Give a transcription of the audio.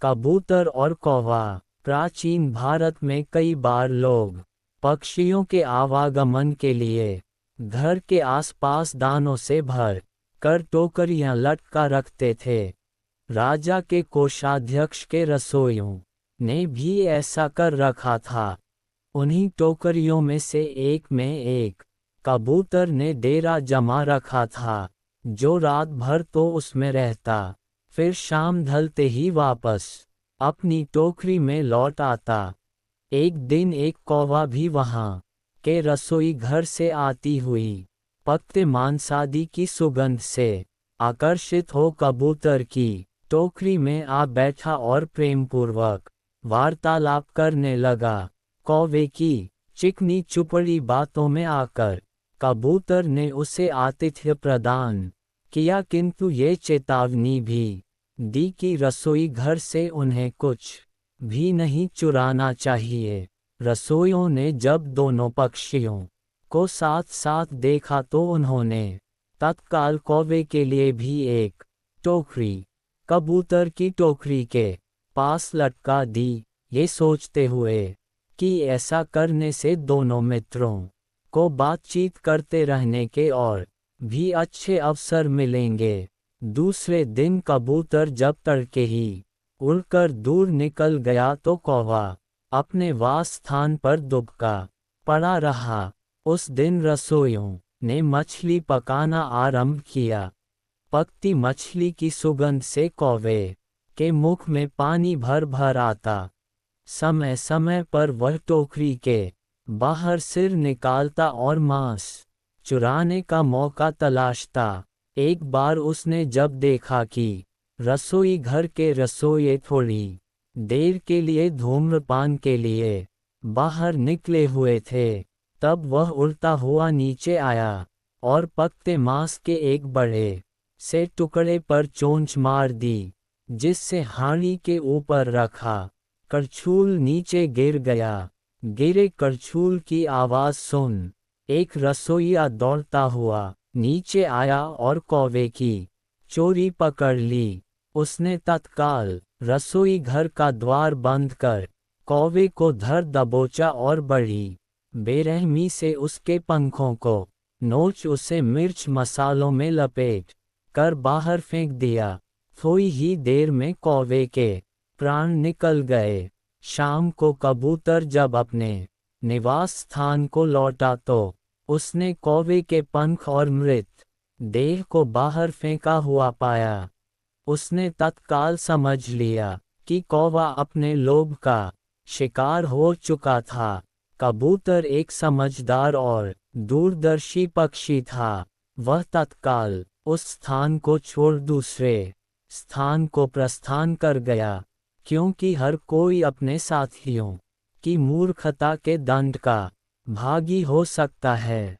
कबूतर और कौवा। प्राचीन भारत में कई बार लोग पक्षियों के आवागमन के लिए घर के आसपास दानों से भर कर टोकरियां लटका रखते थे। राजा के कोषाध्यक्ष के रसोइयों ने भी ऐसा कर रखा था। उन्हीं टोकरियों में से एक में एक कबूतर ने डेरा जमा रखा था, जो रात भर तो उसमें रहता, फिर शाम ढलते ही वापस अपनी टोकरी में लौट आता। एक दिन एक कौवा भी वहां के रसोई घर से आती हुई पकते मांसादी की सुगंध से आकर्षित हो कबूतर की टोकरी में आ बैठा और प्रेमपूर्वक वार्तालाप करने लगा। कौवे की चिकनी चुपड़ी बातों में आकर कबूतर ने उसे आतिथ्य प्रदान किया, किंतु ये चेतावनी भी दी कि रसोई घर से उन्हें कुछ भी नहीं चुराना चाहिए। रसोइयों ने जब दोनों पक्षियों को साथ साथ देखा तो उन्होंने तत्काल कौवे के लिए भी एक टोकरी कबूतर की टोकरी के पास लटका दी, ये सोचते हुए कि ऐसा करने से दोनों मित्रों को बातचीत करते रहने के और भी अच्छे अवसर मिलेंगे। दूसरे दिन कबूतर जब तड़के ही उड़कर दूर निकल गया तो कौवा अपने वास स्थान पर दुबका पड़ा रहा। उस दिन रसोइयों ने मछली पकाना आरंभ किया। पकती मछली की सुगंध से कौवे के मुख में पानी भर भर आता। समय समय पर वह टोकरी के बाहर सिर निकालता और मांस चुराने का मौका तलाशता। एक बार उसने जब देखा कि रसोई घर के रसोइये थोड़ी देर के लिए धूम्रपान के लिए बाहर निकले हुए थे, तब वह उड़ता हुआ नीचे आया और पकते मांस के एक बड़े से टुकड़े पर चोंच मार दी, जिससे हांडी के ऊपर रखा करछूल नीचे गिर गया। गिरे करछूल की आवाज सुन एक रसोइया दौड़ता हुआ नीचे आया और कौवे की चोरी पकड़ ली। उसने तत्काल रसोई घर का द्वार बंद कर कौवे को धर दबोचा और बड़ी बेरहमी से उसके पंखों को नोच उसे मिर्च मसालों में लपेट कर बाहर फेंक दिया। थोड़ी ही देर में कौवे के प्राण निकल गए। शाम को कबूतर जब अपने निवास स्थान को लौटा तो उसने कौवे के पंख और मृत देह को बाहर फेंका हुआ पाया। उसने तत्काल समझ लिया कि कौवा अपने लोभ का शिकार हो चुका था। कबूतर एक समझदार और दूरदर्शी पक्षी था। वह तत्काल उस स्थान को छोड़ दूसरे स्थान को प्रस्थान कर गया, क्योंकि हर कोई अपने साथियों की मूर्खता के दंड का भागी हो सकता है।